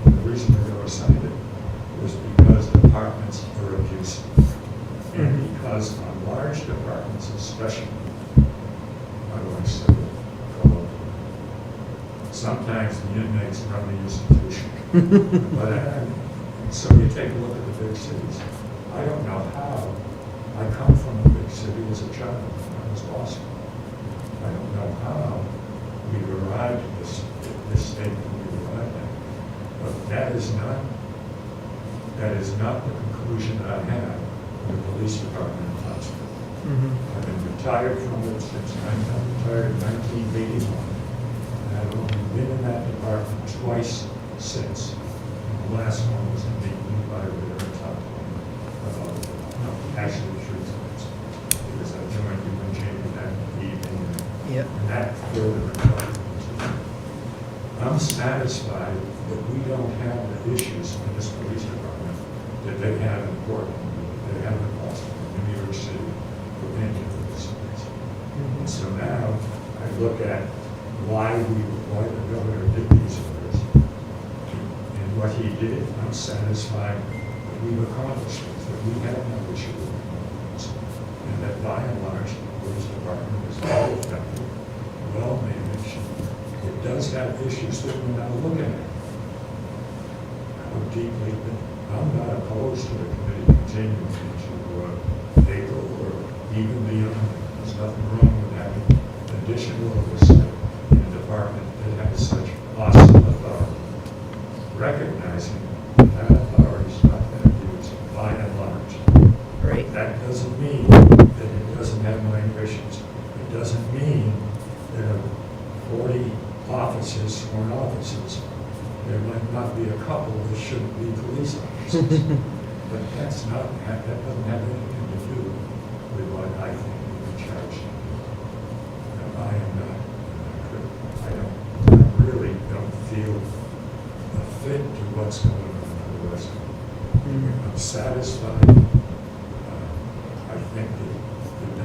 the reason that I signed it, was because departments are abusive. And because on large departments especially, I want to say it, sometimes the inmates run the institution. So you take a look at the big cities. I don't know how. I come from a big city as a child. I was Boston. I don't know how we arrived at this state that we arrived at. But that is not the conclusion that I have in the police department in Plattsburgh. I've been retired from it since I'm retired in 1981. And I've only been in that department twice since. And the last one was a meeting by the top about it. No, actually, the truth is, because I joined you when Jamie that evening. Yep. And that further retired me. I'm satisfied that we don't have the issues in this police department that they have in Portland, that they have in Boston, in New York City, or any of those cities. And so now I look at why the governor did these orders. And what he did, I'm satisfied that we've accomplished it, that we have no issue with it. And that by and large, the police department is well effective, well managed. It does have issues that we're now looking at. How deeply, I'm not opposed to the committee continuing to April or even beyond. There's nothing wrong with having additional oversight in a department that has such awesome authority. Recognizing that authority is not going to use by and large. Right. That doesn't mean that it doesn't have minor issues. It doesn't mean that 40 officers, sworn officers, there might not be a couple that shouldn't be police officers. But that doesn't have anything to do with what I think we charge. I am not, I really don't feel a fit to what's going on for the rest of it. I'm satisfied. I think that the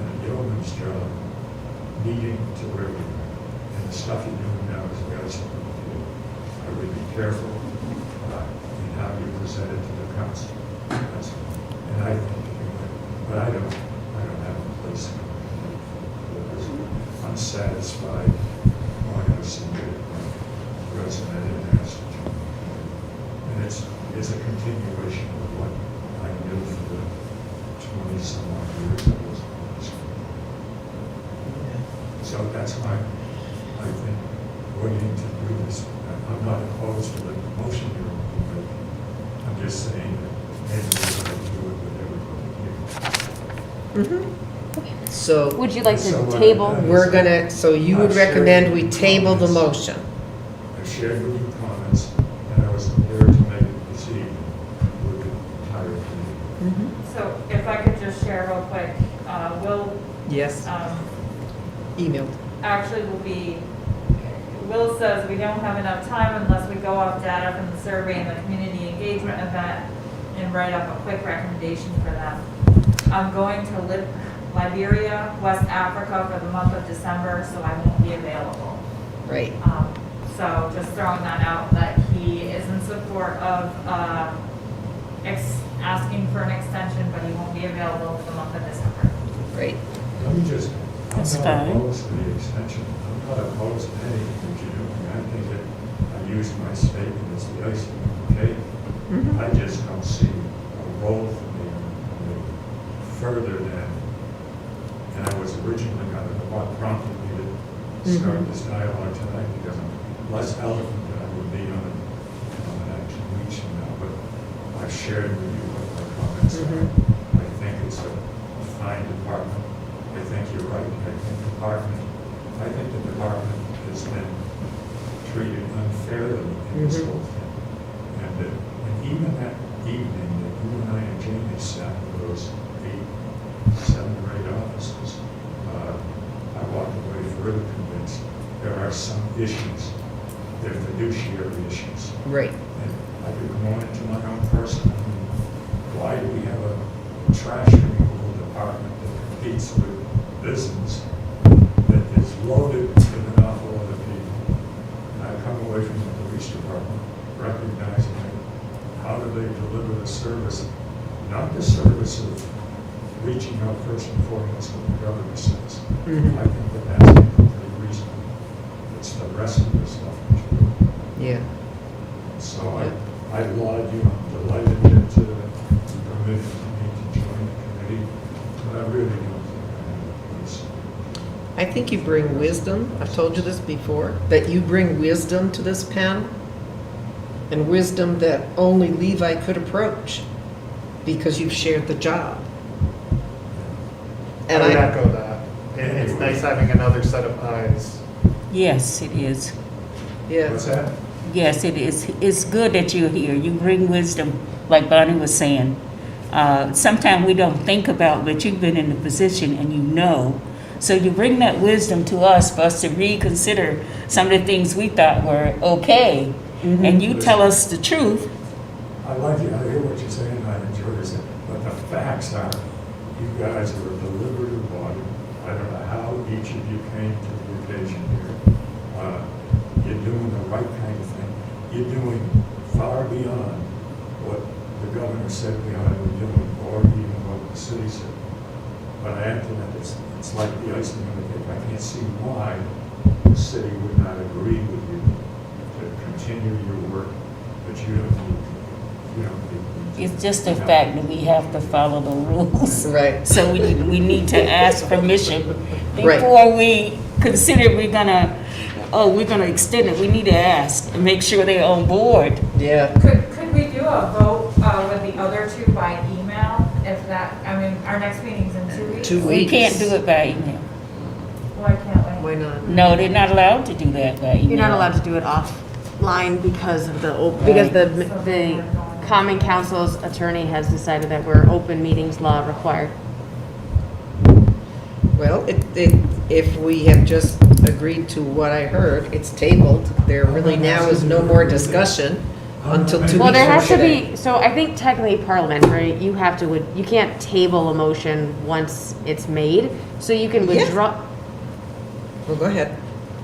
his job, needing to everything. And the stuff you're doing now has got something to do. I would be careful in how you present it to the council. And I think, but I don't have a place for this. I'm satisfied when I submit my resume and ask to join. And it's a continuation of what I knew for the 20-some odd years I was on this. So that's why I think waiting to do this, I'm not opposed to the motion you're making. I'm just saying that maybe we're going to do it with everybody here. So Would you like So, to table? we're gonna, so you would recommend we table the motion? I shared with you comments, and I was prepared to make it this evening with the entire committee. So if I could just share real quick, Will, Yes. Will says we don't have enough time unless we go off data from the survey and the community engagement event and write up a quick recommendation for them. I'm going to Liberia, West Africa for the month of December, so I won't be available. Right. So just throwing that out, that he is in support of asking for an extension, but he won't be available for the month of December. Right. Let me just, That's I'm not fine. opposed to the extension. I'm not opposed to anything that you're doing. I think that I used my statement as the icing on the cake. I just don't see a role for me further than, and I was originally going to, what prompted me to start this dialogue tonight, because I'm less eloquent than I would be on an action weeks from now, but I've shared with you what my comments are. I think it's a fine department. I think you're right. I think the department has been treated unfairly in this whole thing. And even that evening that you and I and Jamie sat with those 7 or 8 officers, I walked away further convinced there are some issues. They're fiduciary issues. Right. And I could go on into my own personal. Why do we have a trash removal department that competes with business that is loaded with an awful lot of people? And I come away from the police department recognizing that how do they deliver the service, not the service of reaching out first and foremost what the government says. I think that that's completely reasonable. It's the rest of the stuff that you do. Yeah. So I laud you. I'm delighted that you permitted me to join the committee, but I really don't think I have a place. I think you bring wisdom. I've told you this before, that you bring wisdom to this panel, and wisdom that only Levi could approach because you've shared the job. I And would I, echo that. It's nice having another set of eyes. Yes, it is. yeah, What's that? Yes, it is. It's good that you're here. You bring wisdom, like Bonnie was saying. Sometimes we don't think about, but you've been in the position and you know. So you bring that wisdom to us for us to reconsider some of the things we thought were okay. And you tell us the truth. I like it. I hear what you're saying. I enjoy this. But the facts are, you guys are a deliberative body. I don't know how each of you came to the occasion here. You're doing the right kind of thing. You're doing far beyond what the governor said we ought to be doing, or even what the city said. But I have to admit, it's like the icing on the cake. I can't see why the city would not agree with you to continue your work, but you don't need. It's just the fact that we have to follow the rules. right. So we need to ask permission Right. before we consider we're gonna extend it. We need to ask and make sure they're on board. Yeah. Could we do a vote with the other two by email? If that, I mean, our next meeting's in 2 weeks. 2 We weeks. can't do it by email. Why can't we? Why not? No, they're not allowed to do that by email. You're not allowed to do it offline because of the Common Council's attorney has decided that we're open meetings law required. Well, if we have just agreed to what I heard, it's tabled. There really now is no more discussion. until 2 weeks Well, there from has to today. be, so I think technically parliamentary, you have to, you can't table a motion once it's made, so you can Yeah. withdraw, Well, go ahead.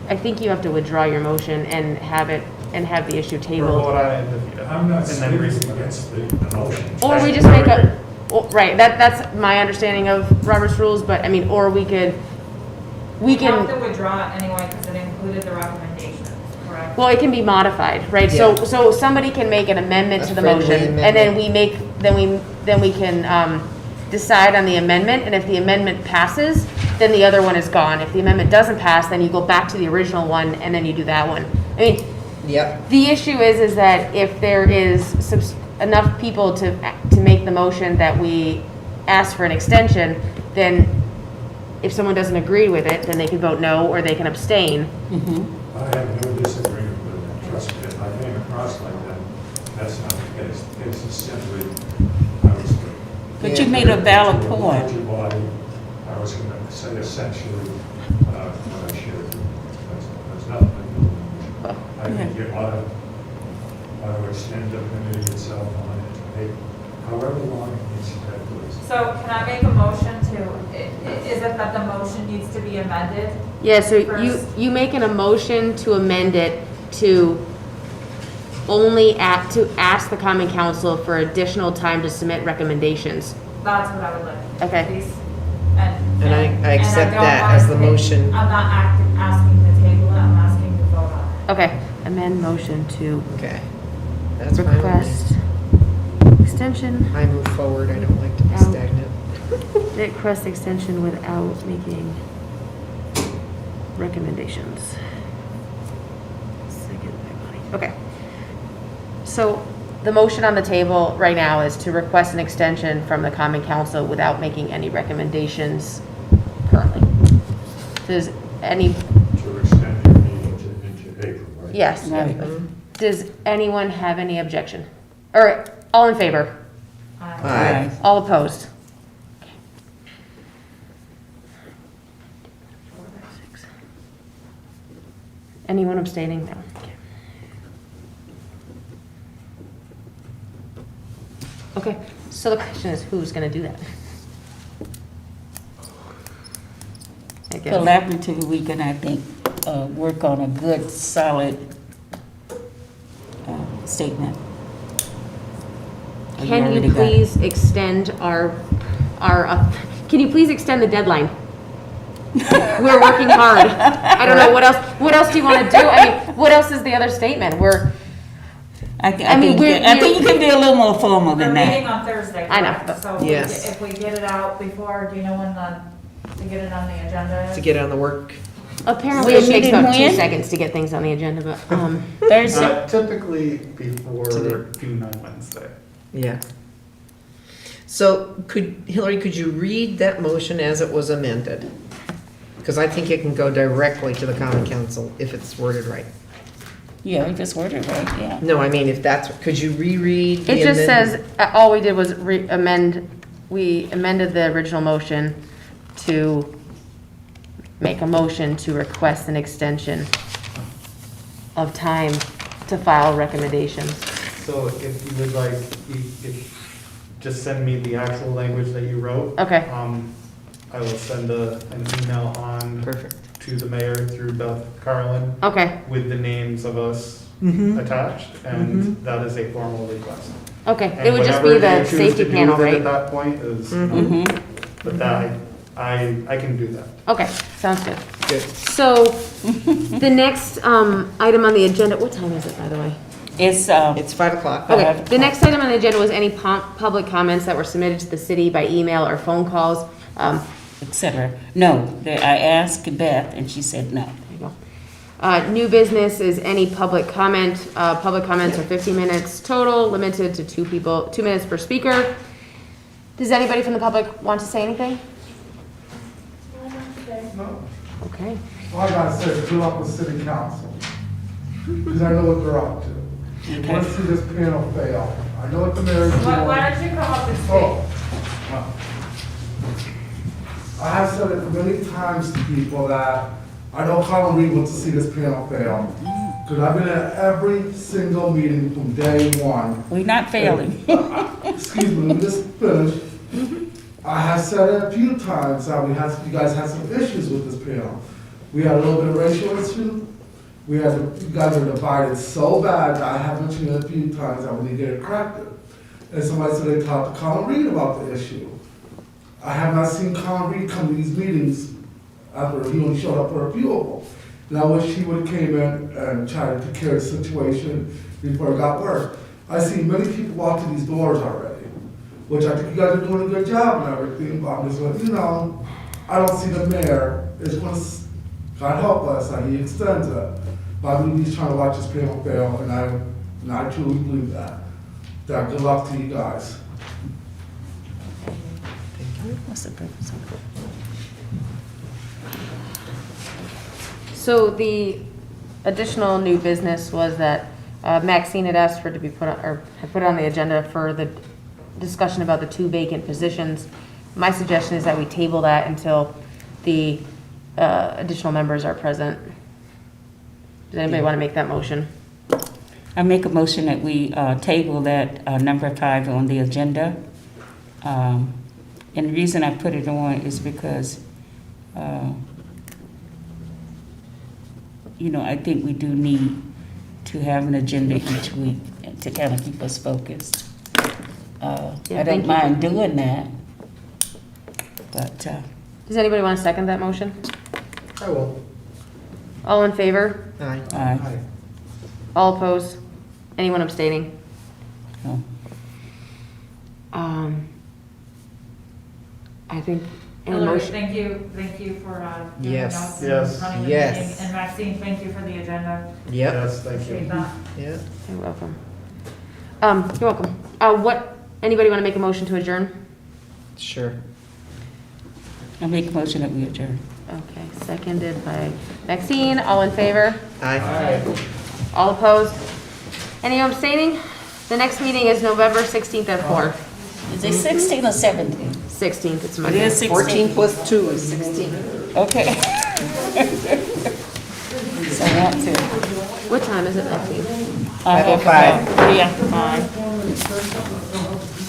I think you have to withdraw your motion and have it, and have the issue Or vote tabled. on it and defeat it. I'm not And then speaking resubmit. against the motion. Or we just make a, well, right, that's my understanding of Robert's rules, but I mean, or we could, we You have can, to withdraw it anyway because it included the recommendation, correct? well, it can be modified, right? So, Yeah. so somebody can make an amendment to A the friendly motion, and then amendment. we make, then we can, decide on the amendment, and if the amendment passes, then the other one is gone. If the amendment doesn't pass, then you go back to the original one, and then you do that one. I mean, Yep. the issue is that if there is enough people to make the motion that we ask for an extension, then if someone doesn't agree with it, then they can vote no, or they can abstain. I have no disagreement with it, trust me, if I came across like that, that's not the case. The case is simply, I was. But you made a valid to a point. larger body, I was going to say essentially what I shared. That's nothing to do with it. I think you ought to extend the committee itself on it to take however long it needs to take place. So can I make a motion is it that the motion needs to be amended? Yeah, so First. you make an emotion to amend it to only to ask the common council for additional time to submit recommendations. That's what I would like. Okay. Please. And I accept don't that want as it the to be- motion. I'm not asking to table it, I'm asking to vote on it. Okay, amend motion to Okay. That's fine with request extension, me. I move forward. I don't like to be Out. stagnant. request extension without making recommendations. Second by Bonnie. Okay. So the motion on the table right now is to request an extension from the common council without making any recommendations currently. Does any, To extend your meeting into April, right? yes. Right. Does anyone have any objection? Or all in favor? Aye. All opposed? Anyone abstaining? No. Okay, so the question is, who's gonna do that? I guess. Collaboratively, we can, I think, work on a good, solid statement. Or Can already you got it? please extend can you please extend the deadline? We're working hard. I don't know, what else do you wanna do? I mean, what else is the other statement? I I mean, think you can be a little more formal We're than meeting that. on Thursday, I know, correct? but- So Yes. if we get it out before, do you know when to get it on the agenda? To get on the work. Apparently We're it takes meeting about 2 when? seconds to get things on the agenda, but, Thursday, Typically before Today. June on Wednesday. Yeah. So Hillary, could you read that motion as it was amended? Because I think it can go directly to the common council if it's worded right. yeah, we just worded right, yeah. No, I mean, if that's, could you reread the it just amendment? says, all we did was we amended the original motion to make a motion to request an extension of time to file recommendations. So if you would like, just send me the actual language that you wrote. Okay. I will send an email on Perfect. to the mayor through Beth Carlin Okay, with the names of us Mm-hmm. attached, and that is a formal request. okay. And It would just be whatever they the choose safety to do panel, with it right? At that point is, Mm-hmm. but that, I can do that. Okay, sounds good. Good. So, the next item on the agenda, what time is it, by the way? It's, It's 5 o'clock. Okay, the next item on the agenda was any public comments that were submitted to the city by email or phone calls. et cetera. No, I asked Beth, and she said no. There you go. New business is any public comment. Public comments are 15 minutes total, limited to 2 minutes per speaker. Does anybody from the public want to say anything? No. Okay. All I gotta say is good luck with city council, because I know what they're up to. You want to see this panel fail. I know what the mayor's doing. Why don't you come up and Oh, speak? well. I have said it many times to people that I know Colin Reed wants to see this panel fail. Because I've been at every single meeting from day one. We're not failing. Excuse me, let me just finish. I have said it a few times, that you guys had some issues with this panel. We had a little bit of racial issue. You guys are divided so bad that I have mentioned it a few times that we need to get it corrected. And somebody said they talked to Colin Reed about the issue. I have not seen Colin Reed come to these meetings after he only showed up for a few of them. And I wish he would have came in and tried to take care of the situation before it got worse. I see many people walk through these doors already, which I think you guys are doing a good job and everything, but I'm just like, I don't see the mayor is going to, God help us, how he extends it. But I believe he's trying to watch this panel fail, and I truly believe that. Good luck to you guys. What's the purpose of it? So the additional new business was that Maxine had asked for it to be put on, or had put it on the agenda for the discussion about the 2 vacant positions. My suggestion is that we table that until the additional members are present. Does anybody want to make that motion? I make a motion that we table that number 5 on the agenda. And the reason I put it on is because, I think we do need to have an agenda each week to kind of keep us focused. I thank don't you. mind doing that, but Does anybody want to second that motion? I will. All in favor? I, All opposed? Anyone abstaining? no. I think, any Hillary, motion, thank you for doing Yes. notes Yes. and running the Yes. meeting. And Maxine, thank you for the agenda. Yep, Yes, thank Appreciate you. that. yeah. you're welcome. You're welcome. Anybody want to make a motion to adjourn? Sure. I make a motion that we adjourn. Okay, seconded by Maxine. All in favor? Aye. All opposed? Any abstaining? The next meeting is November 16th at 4. Is it 16 or 17? 16th, it's It Monday. is 16. 14 plus 2 is 16. Okay. So I want to. What time is it, Maxine? 5:05. 3 after 5.